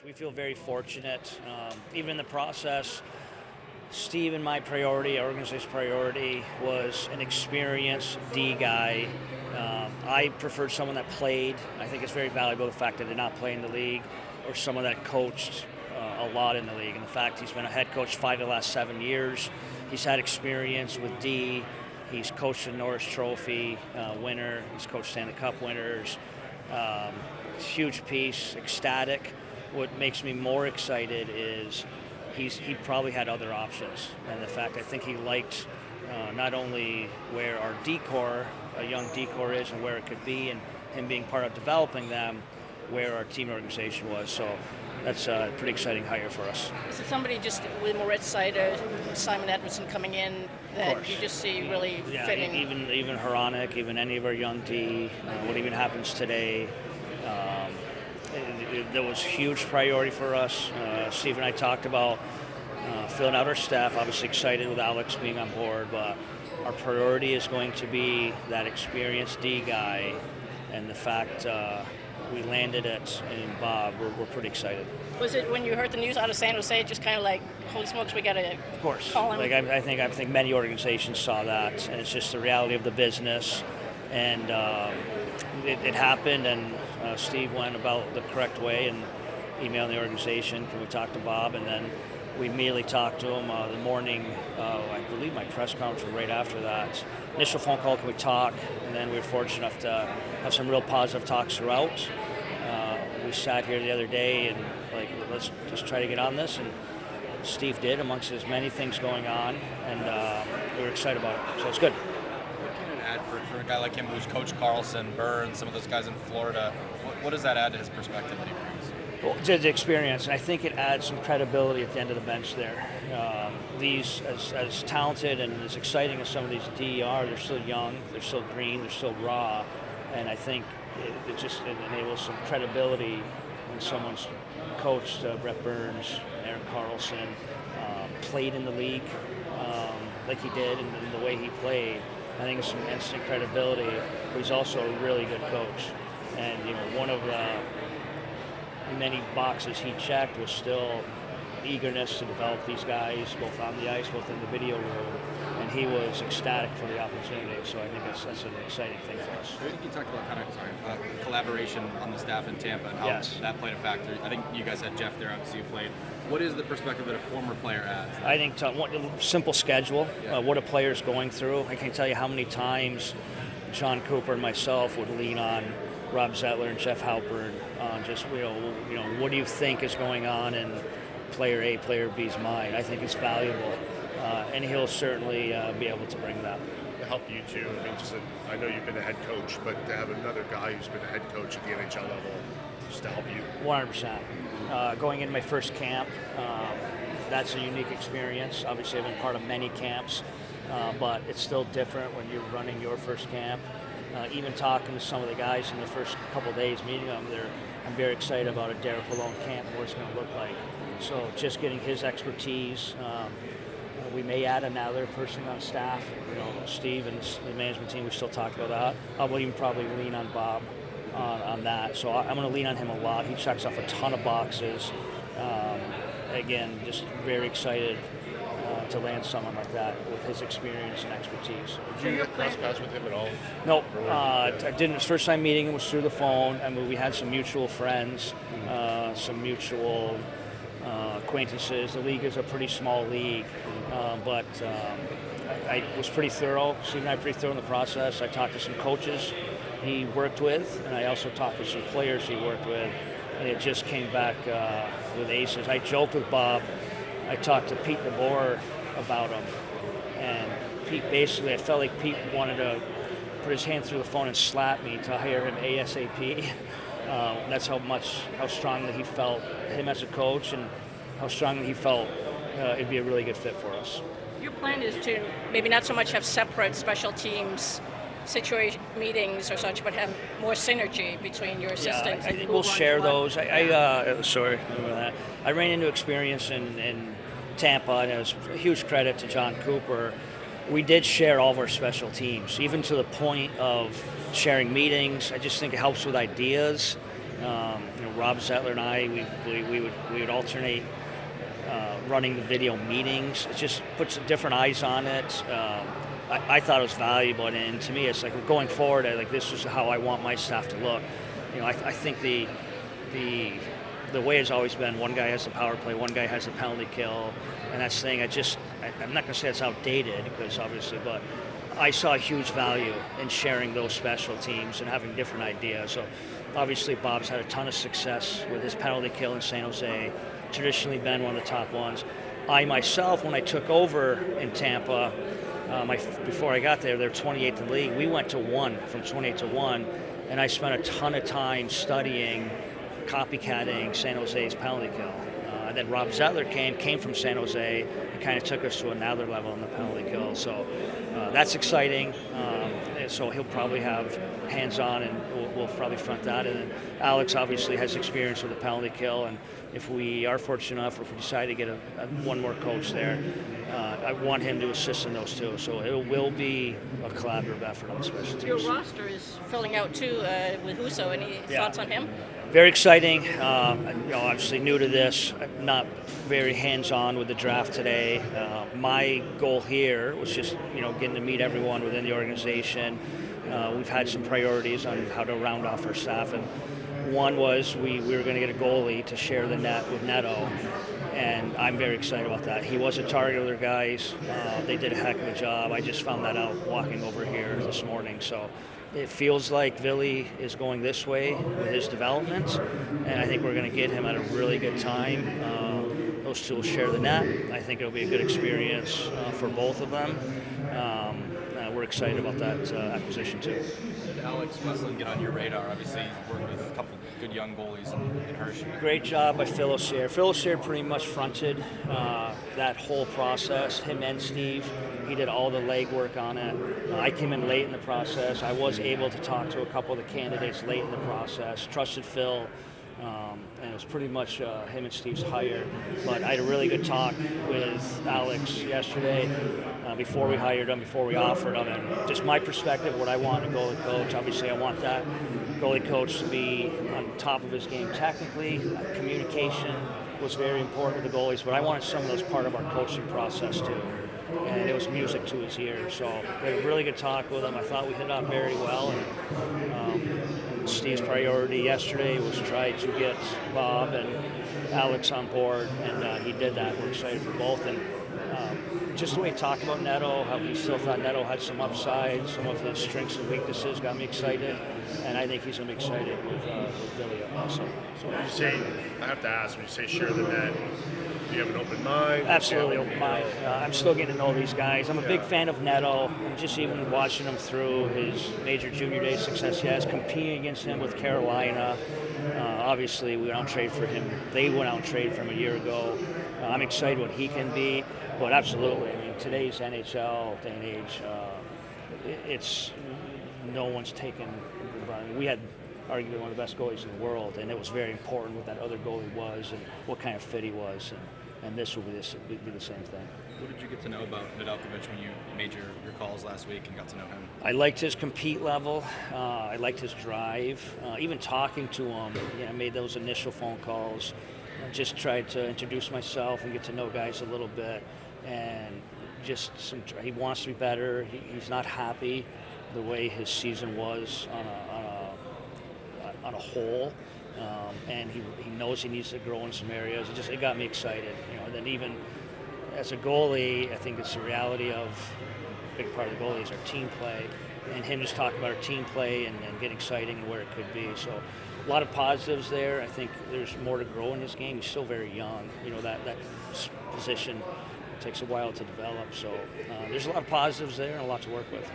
We feel very fortunate. Even in the process, Steve and my priority, our organization's priority, was an experienced D guy. I preferred someone that played. I think it's very valuable, the fact that they did not play in the league, or someone that coached a lot in the league. And the fact he's been a head coach 5 of the last 7 years. He's had experience with D. He's coached the Norris Trophy winner. He's coached Stanley Cup winners. Huge piece, ecstatic. What makes me more excited is he probably had other options. And the fact I think he liked not only where our D-core, a young D-core is, and where it could be, and him being part of developing them, where our team organization was. So that's a pretty exciting hire for us. Is it somebody just with more insight, Simon Edmondson coming in, that you just see really fitting? Even Hronek, even any of our young D, what even happens today, there was huge priority for us. Steve and I talked about filling out our staff, obviously excited with Alex being on board, but our priority is going to be that experienced D guy, and the fact we landed it in Bob, we're pretty excited. Was it when you heard the news out of San Jose, just kind of like, holy smokes, we got to call him? Like I think many organizations saw that, and it's just the reality of the business, and it happened, and Steve went about the correct way and emailed the organization, can we talk to Bob, and then we immediately talked to him the morning, I believe my press conference was right after that. Initial phone call, can we talk? And then we were fortunate enough to have some real positive talks throughout. We sat here the other day and let's just try to get on this, and Steve did, amongst his many things going on, and we were excited about it, so it's good. What can it add for a guy like him who's coached Carlson, Burns, some of those guys in Florida? What does that add to his perspective that he brings? Well, to the experience, and I think it adds some credibility at the end of the bench there. These, as talented and as exciting as some of these D are, they're still young, they're still green, they're still raw, and I think it enables some credibility when someone's coached Brett Burns, Erik Karlsson, played in the league like he did, and the way he played. I think it's some instant credibility, but he's also a really good coach. And one of the many boxes he checked was still eagerness to develop these guys, both on the ice, both in the video room, and he was ecstatic for the opportunity. So I think that's an exciting thing for us. I think you talked about collaboration on the staff in Tampa and how that played a factor. I think you guys had Jeff there, obviously you played. What is the perspective that a former player adds? I think simple schedule, what a player's going through. I can't tell you how many times John Cooper and myself would lean on Rob Zettler and Jeff Halpern on just, what do you think is going on in player A, player B's mind? I think it's valuable, and he'll certainly be able to bring that. To help you too, I know you've been a head coach, but to have another guy who's been a head coach at the NHL level, just to help you. 100%. Going into my first camp, that's a unique experience. Obviously, I've been part of many camps, but it's still different when you're running your first camp. Even talking to some of the guys in the first couple of days, meeting them, I'm very excited about a Derek Lalonde camp and what it's going to look like. So just getting his expertise. We may add another person on staff. Steve and the management team, we still talk about that. I will even probably lean on Bob on that. So I'm going to lean on him a lot. He checks off a ton of boxes. Again, just very excited to land someone like that with his experience and expertise. Did you cross paths with him at all? Nope. I didn't. First time meeting him was through the phone. I mean, we had some mutual friends, some mutual acquaintances. The league is a pretty small league, but I was pretty thorough. Steve and I were pretty thorough in the process. I talked to some coaches he worked with, and I also talked to some players he worked with, and it just came back with aces. I joked with Bob. I talked to Pete DeBoer about him, and Pete basically, I felt like Pete wanted to put his hand through the phone and slap me to hire him ASAP. That's how strongly he felt him as a coach, and how strongly he felt it'd be a really good fit for us. Your plan is to maybe not so much have separate special teams situation meetings or such, but have more synergy between your assistants. I think we'll share those. Sorry, remember that. I ran into experience in Tampa, and it was a huge credit to John Cooper. We did share all of our special teams, even to the point of sharing meetings. I just think it helps with ideas, Rob Zettler and I, we would alternate running the video meetings. It just puts different eyes on it. I thought it was valuable, and to me, it's like going forward. This is how I want my staff to look. I think the way has always been one guy has the power play, one guy has the penalty kill, and that's the thing. I'm not going to say it's outdated because obviously, but I saw a huge value in sharing those special teams and having different ideas. So obviously, Bob's had a ton of success with his penalty kill in San Jose. Traditionally been one of the top ones. I myself, when I took over in Tampa, before I got there, they're 28th in the league. We went to 1, from 28 to 1, and I spent a ton of time studying, copycatting San Jose's penalty kill. And then Rob Zettler came from San Jose and kind of took us to another level in the penalty kill. So that's exciting. So he'll probably have hands-on, and we'll probably front that. And then Alex obviously has experience with the penalty kill, and if we are fortunate enough, or if we decide to get one more coach there, I want him to assist in those too. So it will be a collaborative effort on the special teams. Your roster is filling out too with Husso. Any thoughts on him? Very exciting. Obviously new to this. I'm not very hands-on with the draft today. My goal here was just getting to meet everyone within the organization. We've had some priorities on how to round off our staff, and one was we were going to get a goalie to share the net with Neto, and I'm very excited about that. He was a target of their guys. They did a heck of a job. I just found that out walking over here this morning. So it feels like Villy is going this way with his development, and I think we're going to get him at a really good time. Those two will share the net. I think it'll be a good experience for both of them. We're excied about that acquisition too. Did Alex Westlund get on your radar? Obviously, he's worked with a couple good young goalies in Hershey. Great job by Phil O'Shea. Phil O'Shea pretty much fronted that whole process. Him and Steve, he did all the legwork on it. I came in late in the process. I was able to talk to a couple of the candidates late in the process. Trusted Phil. And it was pretty much him and Steve's hire. But I had a really good talk with Alex yesterday before we hired him, before we offered him, and just my perspective, what I want in a goalie coach. Obviously, I want that goalie coach to be on top of his game technically. Communication was very important with the goalies, but I wanted some of those part of our coaching process too. And it was music to his ears. So we had a really good talk with him. I thought we hit it out very well. And Steve's priority yesterday was try to get Bob and Alex on board, and he did that. We're excited for both. And just the way he talked about Neto, how he still thought Neto had some upside, some of his strengths and weaknesses got me excited. And I think he's going to be excited with Villy also. So when you say, I have to ask, when you say share the net, do you have an open mind? Absolutely open mind. I'm still getting to know these guys. I'm a big fan of Neto. I'm just even watching him through his major junior day success he has, competing against him with Carolina. Obviously, we went out and traded for him. They went out and traded for him a year ago. I'm excited what he can be. But absolutely, I mean, today's NHL day and age, it's no one's taken. We had arguably one of the best goalies in the world, and it was very important what that other goalie was and what kind of fit he was, and this will be the same thing. What did you get to know about Nedeljkovic when you made your calls last week and got to know him? I liked his compete level. I liked his drive. Even talking to him, I made those initial phone calls. I just tried to introduce myself and get to know guys a little bit, and just he wants to be better. He's not happy the way his season was on a whole, and he knows he needs to grow in some areas. It got me excited, And then even as a goalie, I think it's the reality of a big part of the goalie is our team play, and him just talking about our team play and getting exciting and where it could be. So a lot of positives there. I think there's more to grow in his game. He's still very young. That position takes a while to develop. So there's a lot of positives there and a lot to work with.